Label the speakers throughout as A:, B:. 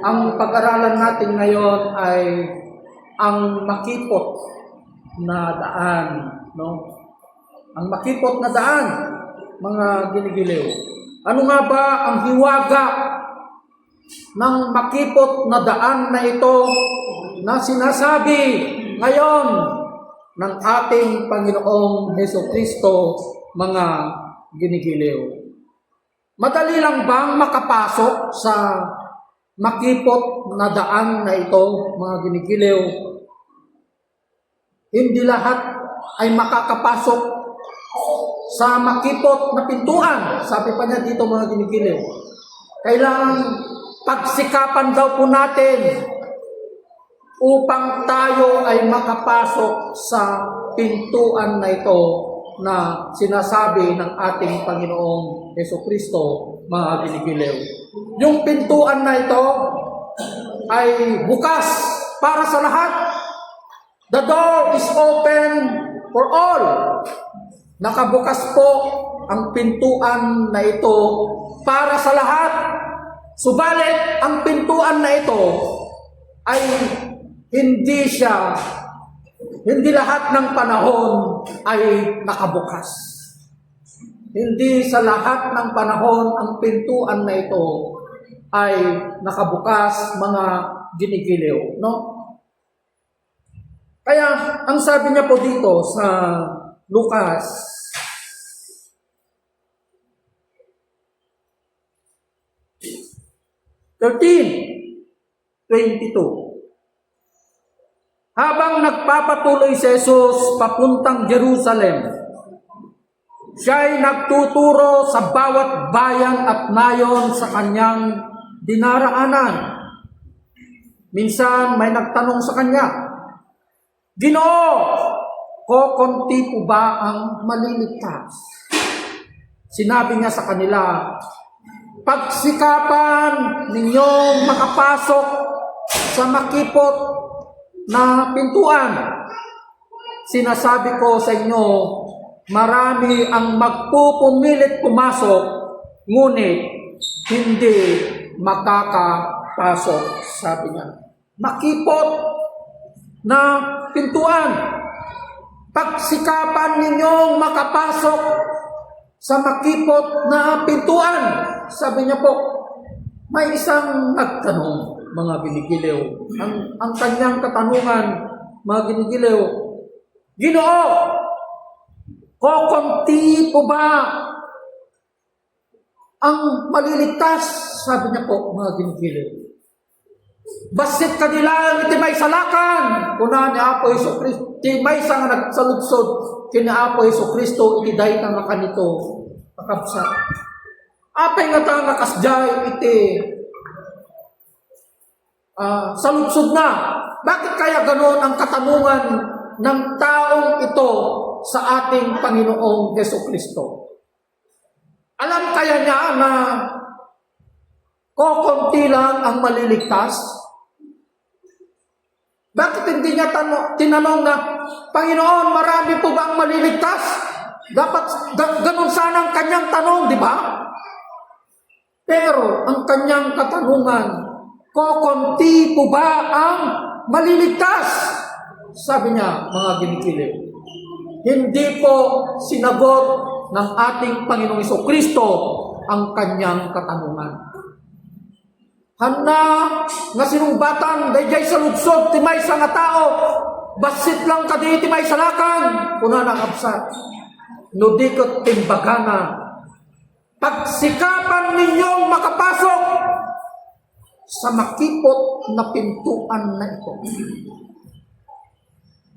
A: Ang pag-aralan natin ngayon ay ang makipot na daan, no? Ang makipot na daan, mga ginigiliw. Ano nga ba ang hiwaga ng makipot na daan na ito na sinasabi ngayon ng ating Panginoong Hesukristo, mga ginigiliw? Madali lang bang makapasok sa makipot na daan na ito, mga ginigiliw? Hindi lahat ay makakapasok sa makipot na pintuan. Sabi pa niya dito, mga ginigiliw, kailangan pagsikapan daw po natin upang tayo ay makapasok sa pintuan na ito na sinasabi ng ating Panginoong Hesukristo, mga ginigiliw. Yung pintuan na ito ay bukas para sa lahat. The door is open for all. Nakabukas po ang pintuan na ito para sa lahat. Subalit, ang pintuan na ito ay hindi lahat ng panahon ay nakabukas. Hindi sa lahat ng panahon ang pintuan na ito ay nakabukas, mga ginigiliw, no? Kaya, ang sabi niya po dito sa Lucas 13:22. Habang nagpapatuloy si Jesus papuntang Jerusalem, siya'y nagtuturo sa bawat bayan at nayon sa kanyang dinaraanan. Minsan may nagtanong sa kanya, "Ginoo, kokonti po ba ang maliligtas?" Sinabi niya sa kanila, "Pagsikapan ninyong makapasok sa makipot na pintuan. Sinasabi ko sa inyo, marami ang magpupumilit pumasok, ngunit hindi makakapasok." Sabi niya, makipot na pintuan. Pagsikapan ninyong makapasok sa makipot na pintuan. Sabi niya po, may isang nagtanong, mga ginigiliw. Ang kanyang katanungan, mga ginigiliw, "Ginoo, kokonti po ba ang maliligtas?" Sabi niya po, mga ginigiliw. "Basit kanila iti may salakan, kuna ni Apo Hesukristo, iti may sang nagsaludsod, kini Apo Hesukristo, iti day nga kanito, kakabsat. Apay nga ta nakasjay, iti saludsod na." Bakit kaya ganoon ang katanungan ng taong ito sa ating Panginoong Hesukristo? Alam kaya niya na kokonti lang ang maliligtas? Bakit hindi niya tinanong na, "Panginoon, marami po ba ang maliligtas?" Dapat ganun sana ang kanyang tanong, di ba? Pero ang kanyang katanungan, kokonti po ba ang maliligtas? Sabi niya, mga ginigiliw. Hindi po sinagot ng ating Panginoong Hesukristo ang kanyang katanungan. Hana nga sinumbatan, dayjay sa ludsod, timay sa nga tao, basit lang kadi timay salakan, kuna ng absat. Nudikot timbagana, pagsikapan ninyong makapasok sa makipot na pintuan na ito.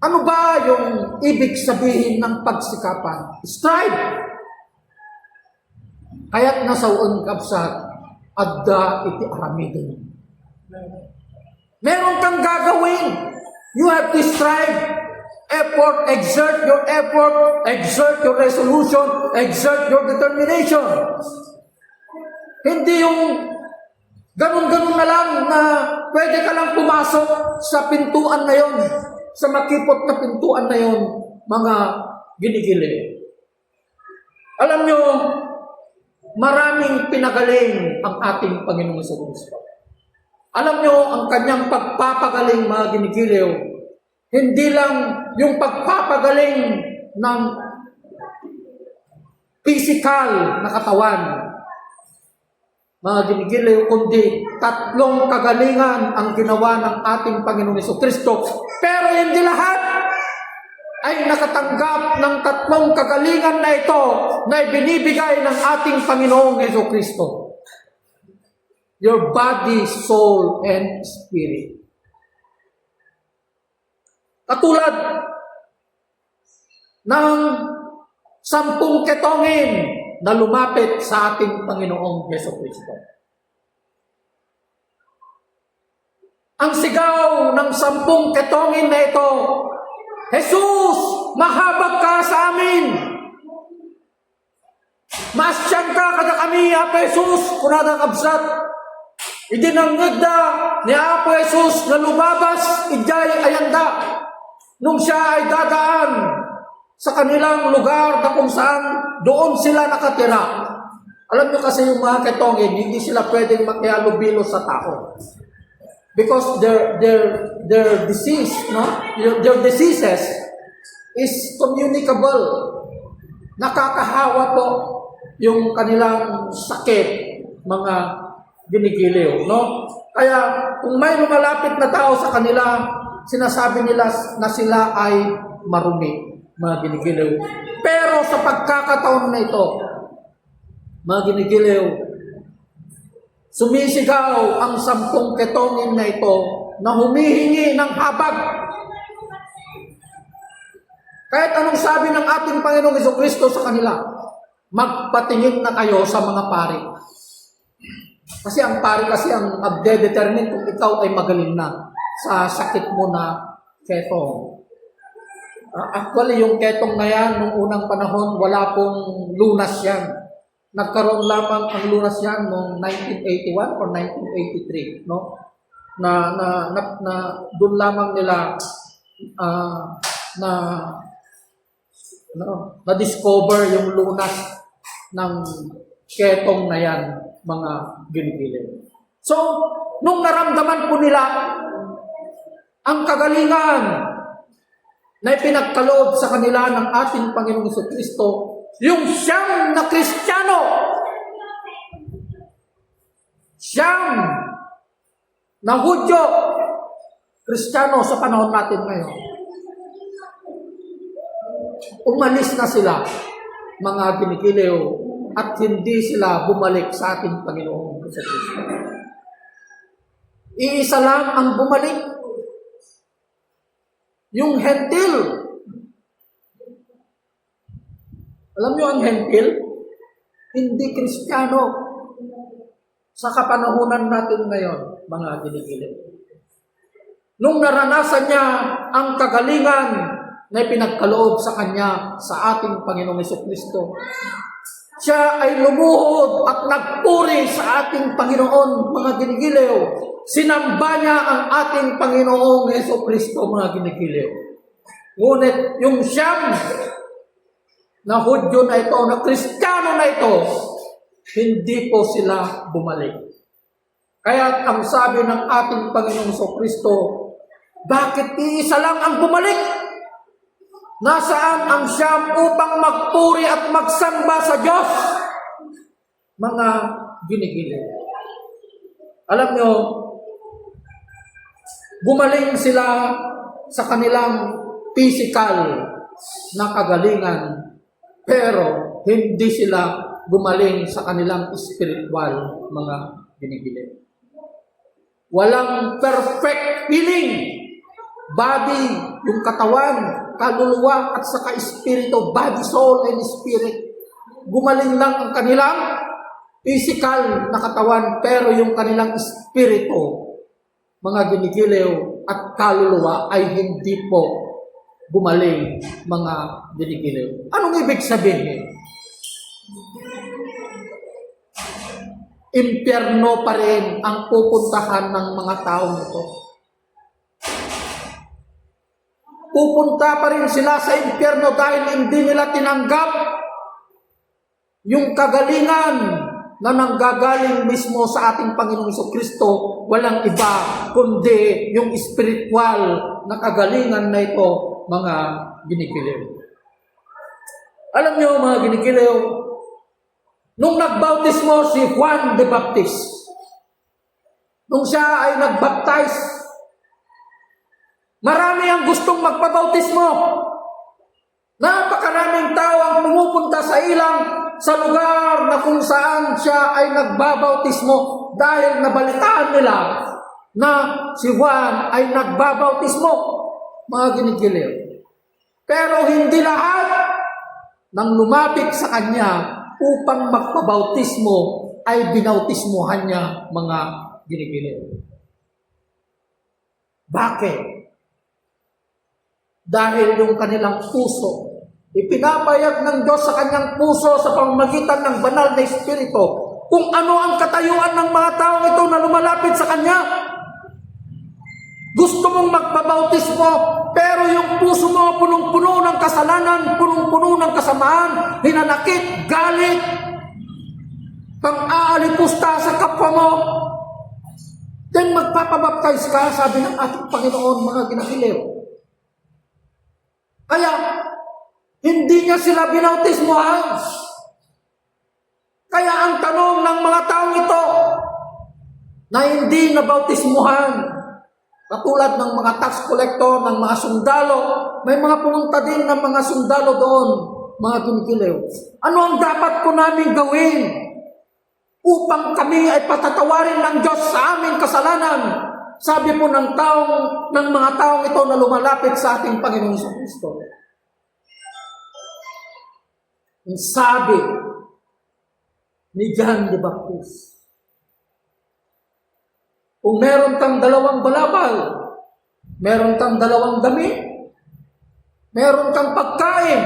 A: Ano ba yung ibig sabihin ng pagsikapan? Strive. Kaya't nasawon kabsat, adda iti aramidin. Meron kang gagawin. You have to strive, effort, exert your resolution, exert your determination. Hindi yung ganun-ganun na lang na pwede ka lang pumasok sa pintuan na yon, sa makipot na pintuan na yon, mga ginigili. Alam nyo, maraming pinagaling ang ating Panginoong Hesukristo. Alam nyo, ang kanyang pagpapagaling, mga ginigiliw, hindi lang yung pagpapagaling ng physical na katawan, mga ginigiliw, kundi tatlong kagalingan ang ginawa ng ating Panginoong Jesucristo. Pero hindi lahat ay nakatanggap ng tatlong kagalingan na ito na ibinibigay ng ating Panginoong Jesucristo. Your body, soul, and spirit. Katulad ng 10 ketongin na lumapit sa ating Panginoong Jesucristo. Ang sigaw ng 10 ketongin na ito, Jesus, mahabag ka sa amin. Maasyan ka kada kami, Apo Jesus, kunada kabsat. Idinangad na ni Apo Jesus na lumabas, ijay ayanda, nung siya ay dadaan sa kanilang lugar na kung saan doon sila nakatira. Alam niyo kasi yung mga ketongin, hindi sila pwedeng makihalubilo sa tao. Because their disease, no? Their diseases is communicable. Nakakahawa po yung kanilang sakit, mga ginigiliw, no? Kaya kung may lumalapit na tao sa kanila, sinasabi nila na sila ay marumi, mga ginigiliw. Pero sa pagkakataon na ito, mga ginigiliw, sumisigaw ang 10 ketongin na ito na humihingi ng habag. Kahit anong sabi ng ating Panginoong Jesucristo sa kanila, magpatingin na kayo sa mga pari. Kasi ang pari kasi ang magdedetermine kung ikaw ay magaling na sa sakit mo na ketong. Actually, yung ketong na yan, nung unang panahon, wala pong lunas yan. Nagkaroon lamang ang lunas yan noong 1981 or 1983, no? Na doon lamang nila na discover yung lunas ng ketong na yan, mga ginigiliw. So, nung naramdaman po nila ang kagalingan na ipinagkaloob sa kanila ng ating Panginoong Jesucristo, yung siyam na Kristiyano, siyam na Hudyo, Kristiyano sa panahon natin ngayon, umalis na sila, mga ginigiliw, at hindi sila bumalik sa ating Panginoong Jesucristo. Iisa lang ang bumalik, yung hentil. Alam niyo ang hentil? Hindi Kristiyano sa kapanahunan natin ngayon, mga ginigiliw. Nung naranasan niya ang kagalingan na ipinagkaloob sa kanya sa ating Panginoong Jesucristo, siya ay lumuhod at nagpuri sa ating Panginoon, mga ginigiliw. Sinamba niya ang ating Panginoong Jesucristo, mga ginigiliw. Ngunit yung siyam na Hudyo na ito, na Kristiyano na ito, hindi po sila bumalik. Kaya ang sabi ng ating Panginoong Jesucristo, bakit iisa lang ang bumalik? Nasaan ang siyam upang magpuri at magsamba sa Diyos? Mga ginigiliw. Alam nyo, gumaling sila sa kanilang physical na kagalingan, pero hindi sila gumaling sa kanilang spiritual, mga ginigiliw. Walang perfect healing. Body, yung katawan, kaluluwa at saka espiritu, body, soul, and spirit. Gumaling lang ang kanilang physical na katawan, pero yung kanilang espiritu, mga ginigiliw at kaluluwa ay hindi po gumaling, mga ginigiliw. Anong ibig sabihin? Impyerno pa rin ang pupuntahan ng mga taong ito. Pupunta pa rin sila sa impyerno dahil hindi nila tinanggap yung kagalingan na nanggagaling mismo sa ating Panginoong Jesucristo, walang iba kundi yung spiritual na kagalingan na ito, mga ginikiliw. Alam niyo, mga ginikiliw, nung nagbautismo si Juan the Baptist, nung siya ay nagbaptize, marami ang gustong magpabautismo. Napakaraming tao ang pumupunta sa ilang sa lugar na kung saan siya ay nagbabautismo dahil nabalitaan nila na si Juan ay nagbabautismo, mga ginikiliw. Pero hindi lahat nang lumapit sa kanya upang magpabautismo ay binautismohan niya, mga ginikiliw. Bakit? Dahil yung kanilang puso, ipinapayag ng Diyos sa kanyang puso sa pamamagitan ng banal na Espiritu kung ano ang katayuan ng mga taong ito na lumalapit sa Kanya. Gusto mong magpabautismo, pero yung puso mo punong-puno ng kasalanan, punong-puno ng kasamaan, hinanakit, galit, pang-aalipusta sa kapwa mo, then magpapabaptize ka, sabi ng ating Panginoon, mga ginakiliw. Kaya, hindi niya sila binautismohan. Kaya ang tanong ng mga taong ito na hindi nabautismohan, katulad ng mga tax collector, ng mga sundalo, may mga pumunta din ng mga sundalo doon, mga ginikiliw. Ano ang dapat po namin gawin upang kami ay patatawarin ng Diyos sa aming kasalanan? Sabi po ng mga taong ito na lumalapit sa ating Panginoong Jesucristo. Ang sabi ni John the Baptist, kung meron kang 2 balabal, meron kang 2 damit, meron kang pagkain,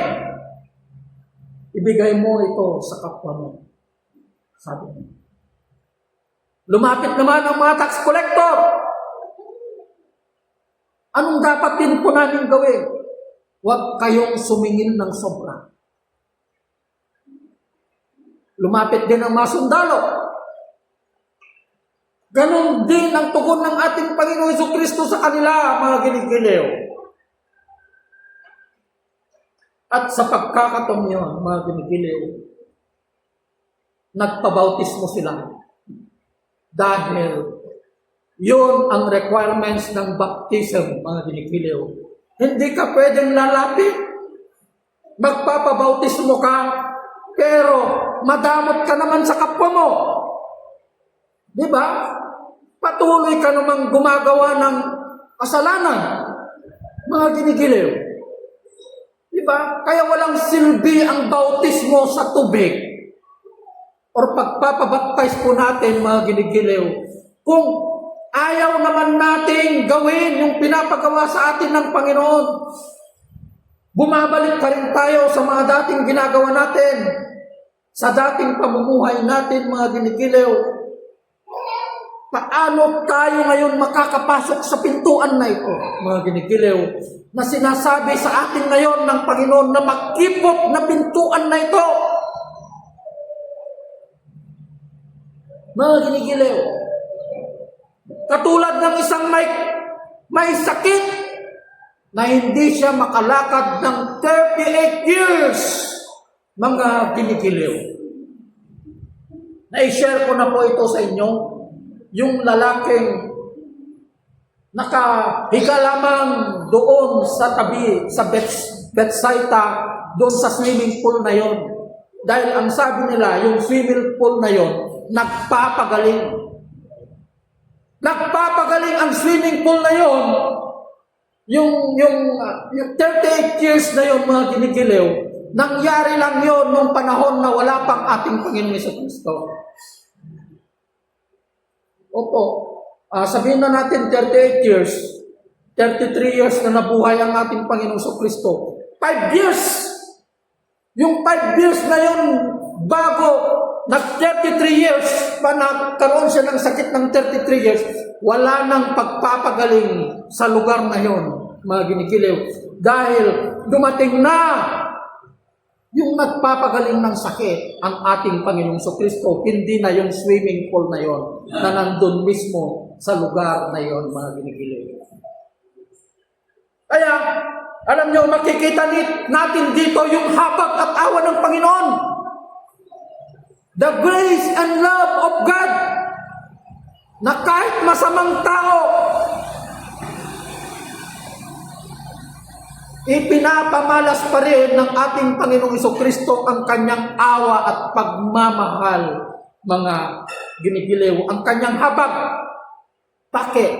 A: ibigay mo ito sa kapwa mo. Sabi niya. Lumapit naman ang mga tax collector. Anong dapat din po namin gawin? Huwag kayong sumingil ng sobra. Lumapit din ang mga sundalo. Ganon din ang tugon ng ating Panginoon Jesucristo sa kanila, mga ginikiliw. At sa pagkakataon yun, mga ginikiliw, nagpabautismo sila. Dahil yun ang requirements ng baptism, mga ginikiliw. Hindi ka pwedeng lalapit. Magpapabautismo ka, pero madamot ka naman sa kapwa mo. Di ba? Patuloy ka namang gumagawa ng kasalanan, mga ginikiliw. Di ba? Kaya walang silbi ang bautismo sa tubig or pagpapabaptize po natin, mga ginikiliw, kung ayaw naman nating gawin yung pinapagawa sa atin ng Panginoon. Bumabalik pa rin tayo sa mga dating ginagawa natin, sa dating pamumuhay natin, mga ginikiliw. Paano tayo ngayon makakapasok sa pintuan na ito, mga ginikiliw, na sinasabi sa atin ngayon ng Panginoon na makipot na pintuan na ito? Mga ginikiliw, katulad ng isang may sakit na hindi siya makalakad ng 38 years, mga ginikiliw. Na-share ko na po ito sa inyo. Yung lalaking nakahiga lamang doon sa tabi, sa Bethsaida, doon sa swimming pool na yon. Dahil ang sabi nila, yung swimming pool na yon, nagpapagaling. Nagpapagaling ang swimming pool na yon. Yung 38 years na yon, mga ginikiliw, nangyari lang yon nung panahon na wala pang ating Panginoon Jesucristo. Opo, sabihin na natin 38 years, 33 years na nabuhay ang ating Panginoong Jesucristo. 5 years! Yung 5 years na yun, bago nag-33 years, pa nagkaroon siya ng sakit ng 33 years, wala nang pagpapagaling sa lugar na yun, mga ginikiliw. Dahil dumating na Yung nagpapagaling ng sakit, ang ating Panginoong Kristo, hindi na yung swimming pool na yon na nandun mismo sa lugar na yon, mga ginigiling. Kaya, alam nyo, makikita natin dito yung habag at awa ng Panginoon. The grace and love of God, na kahit masamang tao, ipinapamalas pa rin ng ating Panginoong Kristo ang kanyang awa at pagmamahal, mga ginigiliw, ang kanyang habag. Bakit,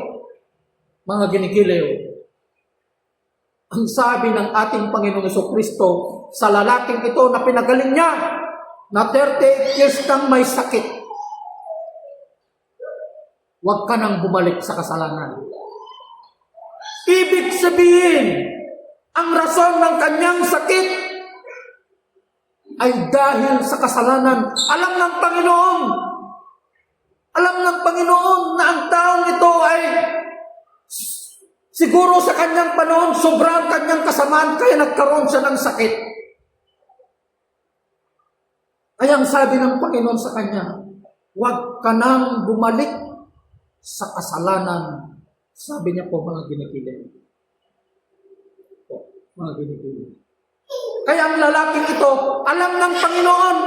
A: mga ginigiliw? Ang sabi ng ating Panginoong Kristo sa lalaking ito na pinagaling niya, na 38 years kang may sakit, huwag ka nang bumalik sa kasalanan. Ibig sabihin, ang rason ng kanyang sakit ay dahil sa kasalanan. Alam ng Panginoon. Alam ng Panginoon na ang taong ito ay siguro sa kanyang panahon, sobrang kanyang kasamaan, kaya nagkaroon siya ng sakit. Kaya ang sabi ng Panginoon sa kanya, huwag ka nang bumalik sa kasalanan. Sabi niya po, mga ginigiling. Mga ginigiling. Kaya ang lalaking ito, alam ng Panginoon.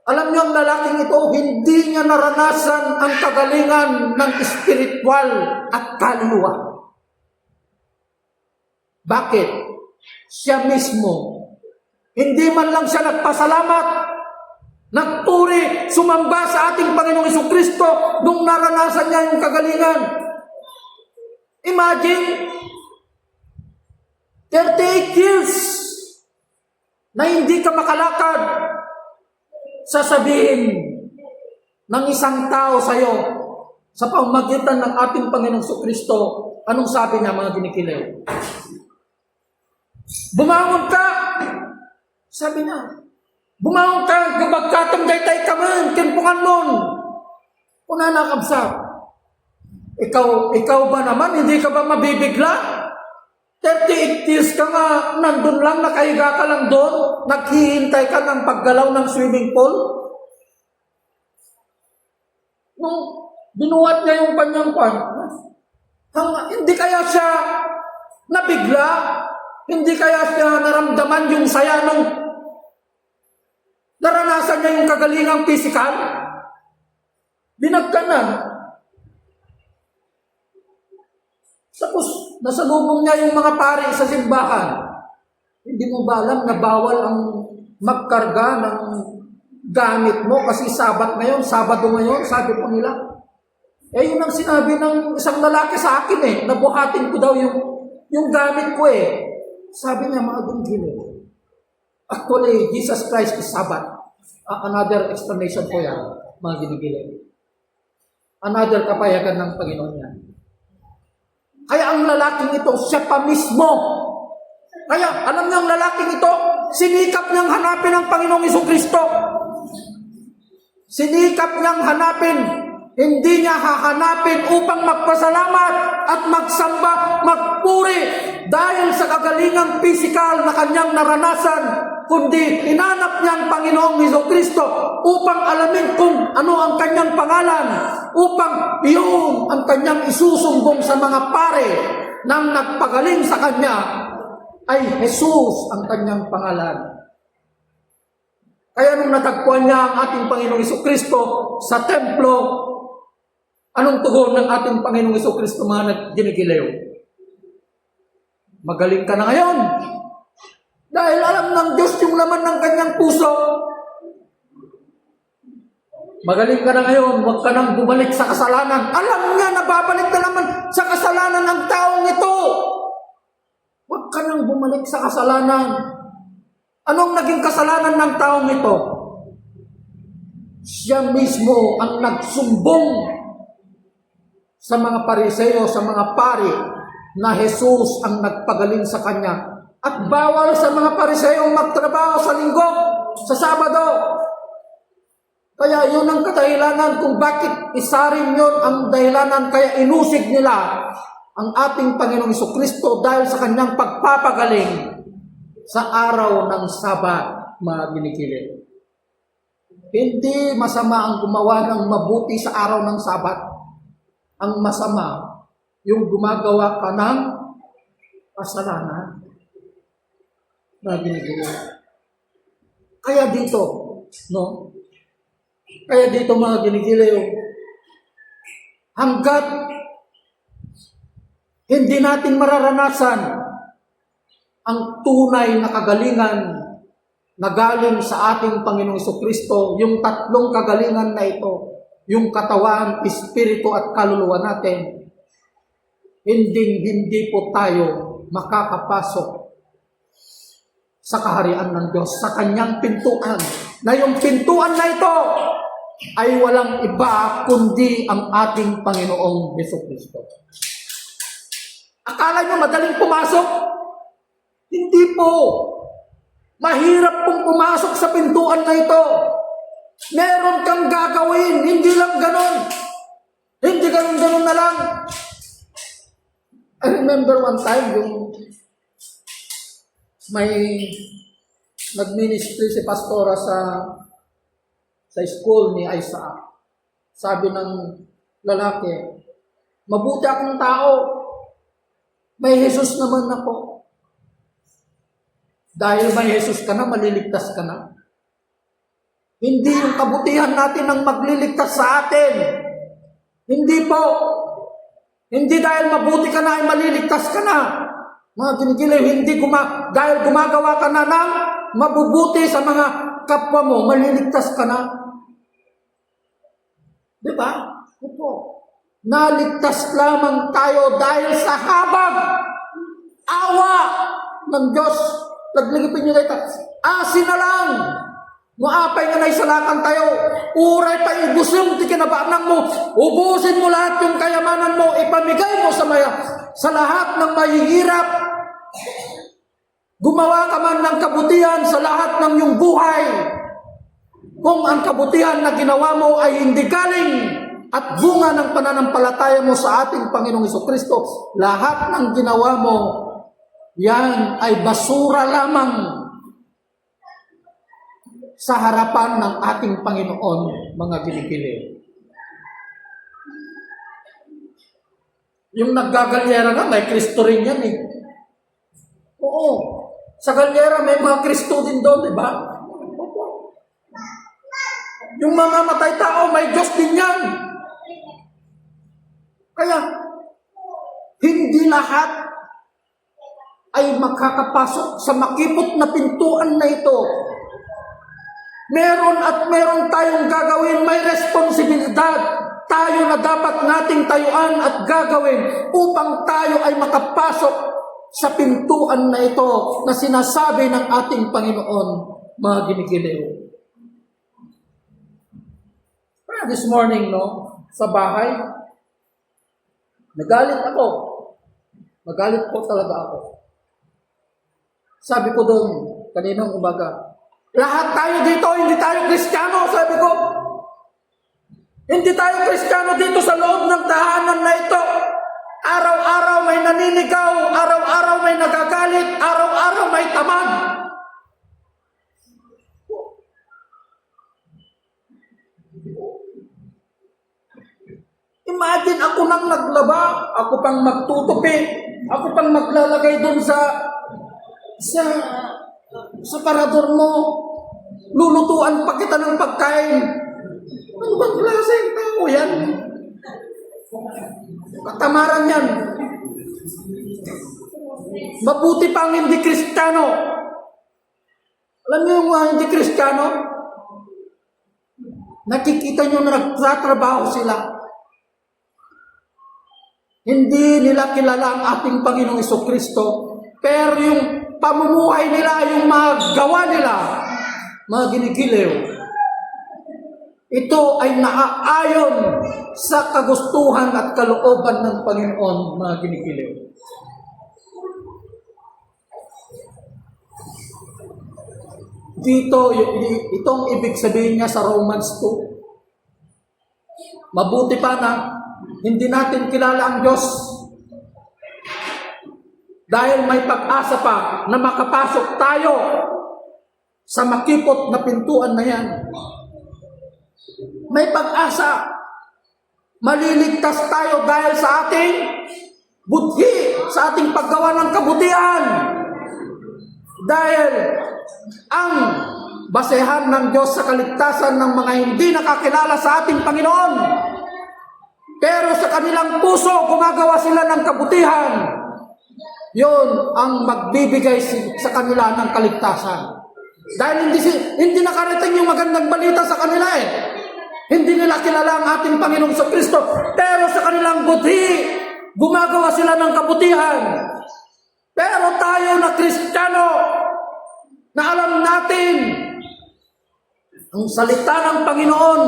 A: Alam niyo, ang lalaking ito, hindi niya naranasan ang kagalingan ng espiritual at kaluluwa. Bakit? Siya mismo, hindi man lang siya nagpasalamat, nagpuri, sumamba sa ating Panginoong Jesucristo nung naranasan niya yung kagalingan. Imagine, 38 years na hindi ka makalakad, sasabihin ng isang tao sa iyo sa pamamagitan ng ating Panginoong Jesucristo, anong sabi niya, mga ginikilaw? Bumangon ka! Sabi niya, bumangon ka, gabagkatong daytay ka man, kinpungan mon. Una nakabsa. Ikaw ba naman, hindi ka ba mabibigla? 38 years ka nga, nandun lang, nakahiga ka lang doon, naghihintay ka ng paggalaw ng swimming pool. Nung binuhat niya yung kanyang pan, hindi kaya siya nabigla? Hindi kaya siya naramdaman yung saya nung naranasan niya yung kagalingang physical? Binagkanan. Tapos, nasalubong niya yung mga pari sa simbahan. Hindi mo ba alam na bawal ang magkarga ng gamit mo kasi Sabado ngayon, sabi po nila. Yun ang sinabi ng isang lalaki sa akin nabuhatin ko daw yung gamit ko Sabi niya, mga gunggilo. Actually, Jesus Christ is Sabbath. Another explanation po yan, mga ginigilin. Another kapayagan ng Panginoon yan. Kaya ang lalaking ito, siya pa mismo. Kaya, alam niyo ang lalaking ito, sinikap niyang hanapin ang Panginoong Jesucristo. Sinikap niyang hanapin. Hindi niya hahanapin upang magpasalamat at magsamba, magpuri dahil sa kagalingang pisikal na kanyang naranasan, kundi hinanap niya ang Panginoong Jesucristo upang alamin kung ano ang kanyang pangalan, upang iyon ang kanyang isusumbong sa mga pare nang nagpagaling sa kanya ay Jesus ang kanyang pangalan. Kaya nung natagpuan niya ang ating Panginoong Jesucristo sa templo, anong tugon ng ating Panginoong Jesucristo, mga ginigiliw? Magaling ka na ngayon. Dahil alam ng Diyos yung laman ng kanyang puso. Magaling ka na ngayon, huwag ka nang bumalik sa kasalanan. Alam niya na babalik na naman sa kasalanan ng taong ito. Huwag ka nang bumalik sa kasalanan. Anong naging kasalanan ng taong ito? Siya mismo ang nagsumbong sa mga Pariseo, sa mga pari, na Jesus ang nagpagaling sa kanya. At bawal sa mga Pariseo magtrabaho sa linggo, sa Sabado. Kaya yun ang kadahilanan kung bakit isa rin yun ang dahilanan kaya inusig nila ang ating Panginoong Jesucristo dahil sa kanyang pagpapagaling sa araw ng Sabat, mga ginikilig. Hindi masama ang gumawa ng mabuti sa araw ng Sabat. Ang masama, yung gumagawa ka ng kasalanan, mga ginikilig. Kaya dito, no? Kaya dito, mga ginikilig, hanggat hindi natin mararanasan ang tunay na kagalingan na galing sa ating Panginoong Jesucristo, yung tatlong kagalingan na ito, yung katawan, espiritu at kaluluwa natin, hindi po tayo makakapasok sa kaharian ng Diyos, sa kanyang pintuan. Na yung pintuan na ito ay walang iba kundi ang ating Panginoong Jesucristo. Akala nyo madaling pumasok? Hindi po. Mahirap pong pumasok sa pintuan na ito. Meron kang gagawin, hindi lang ganon. Hindi ganon na lang. I remember one time yung may nag-ministry si pastora sa school ni Isaac. Sabi ng lalaki, mabuti akong tao. May Jesus naman ako. Dahil may Jesus ka na, maliligtas ka na. Hindi yung kabutihan natin ang magliligtas sa atin. Hindi po. Hindi dahil mabuti ka na ay maliligtas ka na. Mga ginigilaw, hindi dahil gumagawa ka na ng mabubuti sa mga kapwa mo, maliligtas ka na. Di ba? Opo. Naligtas lamang tayo dahil sa habag, awa ng Diyos. Nagligipin nyo dito. Asin na lang. Maapay nga na isalakan tayo. Uray pa ibusin yung tikinabaanan mo. Ubusin mo lahat yung kayamanan mo. Ipamigay mo sa lahat ng mahihirap. Gumawa ka man ng kabutihan sa lahat ng iyong buhay. Kung ang kabutihan na ginawa mo ay hindi galing at bunga ng pananampalataya mo sa ating Panginoong Jesucristo, lahat ng ginawa mo, yan ay basura lamang sa harapan ng ating Panginoon, mga ginikilig. Yung naggagalyera na, may Kristo rin yan eh. Oo. Sa galyera, may mga Kristo din doon, di ba? Yung mga matay tao, may Diyos din yan. Kaya, hindi lahat ay makakapasok sa makipot na pintuan na ito. Meron at meron tayong gagawin, may responsibilidad tayo na dapat nating tayuan at gagawin upang tayo ay makapasok sa pintuan na ito na sinasabi ng ating Panginoon, mga ginigilaw. Kaya this morning, sa bahay, nagalit ako. Magalit po talaga ako. Sabi ko doon, kaninang umaga, lahat tayo dito, hindi tayo Kristiyano, sabi ko. Hindi tayo Kristiyano dito sa loob ng tahanan na ito. Araw-araw may naninigaw, araw-araw may nagagalit, araw-araw may tamad. Imagine ako nang naglaba, ako pang magtutupi, ako pang maglalagay doon sa parador mo, lulutuan pa kita ng pagkain. Ano bang klaseng tao yan? Katamaran yan. Mabuti pang hindi Kristiyano. Alam niyo yung mga hindi Kristiyano? Nakikita niyo na nagtatrabaho sila. Hindi nila kilala ang ating Panginoong Jesucristo, pero yung pamumuhay nila, yung mga gawa nila, mga ginigilaw, ito ay naaayon sa kagustuhan at kalooban ng Panginoon, mga ginigilaw. Dito, itong ibig sabihin niya sa Romans 2. Mabuti pa na hindi natin kilala ang Diyos. Dahil may pag-asa pa na makapasok tayo sa makipot na pintuan na yan. May pag-asa. Maliligtas tayo dahil sa ating budhi, sa ating paggawa ng kabutihan. Dahil ang basehan ng Diyos sa kaligtasan ng mga hindi nakakilala sa ating Panginoon. Pero sa kanilang puso, gumagawa sila ng kabutihan. Yun ang magbibigay sa kanila ng kaligtasan. Dahil hindi nakarating yung magandang balita sa kanila eh. Hindi nila kilala ang ating Panginoong Kristo. Pero sa kanilang budhi, gumagawa sila ng kabutihan. Pero tayo na Kristiyano, na alam natin ang salita ng Panginoon,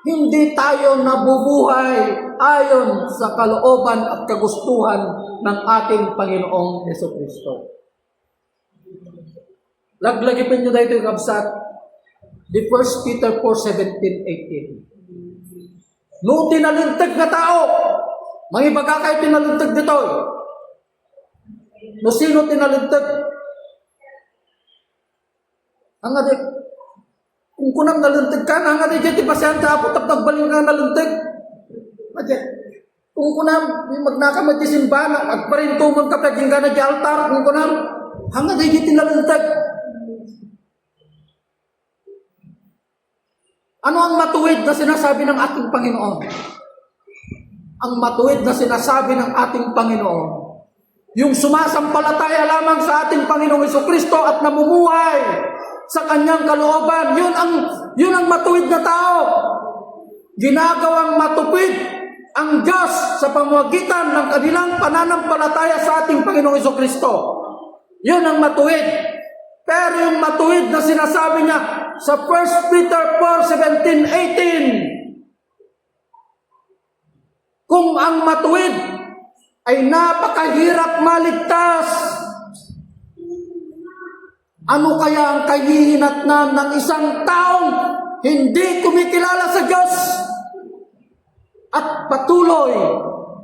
A: hindi tayo nabubuhay ayon sa kalooban at kagustuhan ng ating Panginoong Kristo. Laglagipin nyo dito yung kabsat, the 1 Peter 4:17-18. No tinalintag na tao, mga ibaga kayo tinalintag dito. No sino tinalintag? Ang adik, kung kunang nalintag ka, ang adik dyan, tipasayan ka po, tapos nagbaling ka nalintag. Adik, kung kunang magnakamad di simbahan, agparintumon ka, paging ka na di altar, kung kunang, ang adik dyan tinalintag. Ano ang matuwid na sinasabi ng ating Panginoon? Ang matuwid na sinasabi ng ating Panginoon, yung sumasampalataya lamang sa ating Panginoong Jesucristo at namumuhay sa kanyang kalooban, yun ang matuwid na tao. Ginagawang matupid ang Diyos sa pamamagitan ng kanilang pananampalataya sa ating Panginoong Jesucristo. Yun ang matuwid. Pero yung matuwid na sinasabi niya sa 1 Peter 4:17-18, kung ang matuwid ay napakahirap maligtas, ano kaya ang kahihinatnan ng isang taong hindi kumikilala sa Diyos at patuloy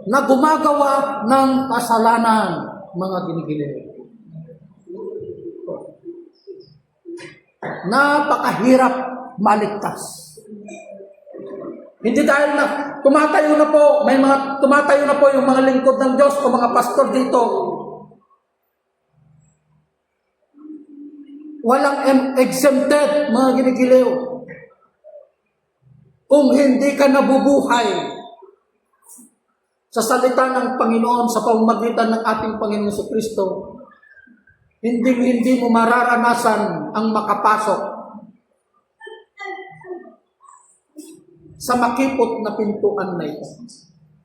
A: na gumagawa ng kasalanan, mga ginigiling? Napakahirap maligtas. Hindi dahil na tumatayo na po yung mga lingkod ng Diyos o mga pastor dito. Walang exempted, mga ginigiliw. Kung hindi ka nabubuhay sa salita ng Panginoon sa pamamagitan ng ating Panginoon Jesucristo, hindi mo mararanasan ang makapasok sa makipot na pintuan na ito.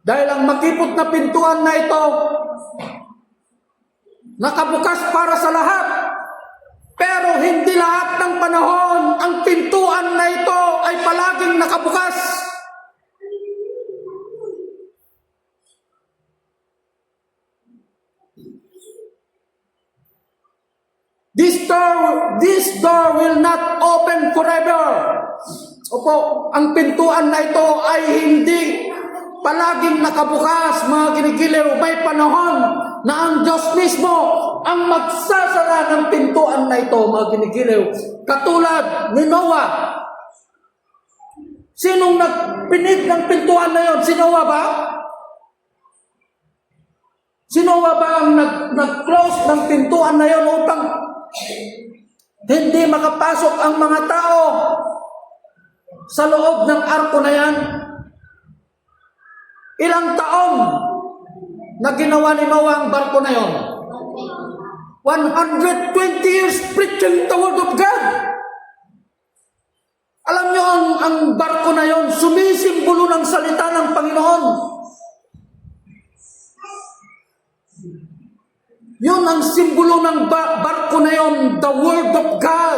A: Dahil ang makipot na pintuan na ito, nakabukas para sa lahat. Pero hindi lahat ng panahon ang pintuan na ito ay palaging nakabukas. This door will not open forever. Opo, ang pintuan na ito ay hindi palaging nakabukas, mga ginigiliw. May panahon na ang Diyos mismo ang magsasara ng pintuan na ito, mga ginigiliw. Katulad ni Noah. Sinong nagpinig ng pintuan na yon? Si Noah ba? Si Noah ba ang nag-close ng pintuan na yon upang hindi makapasok ang mga tao sa loob ng arko na yan? Ilang taon na ginawa ni Noah ang barko na yon? 120 years preaching the word of God. Alam nyo, ang barko na yon, sumisimbolo ng salita ng Panginoon. Yun ang simbolo ng barko na yon, the word of God.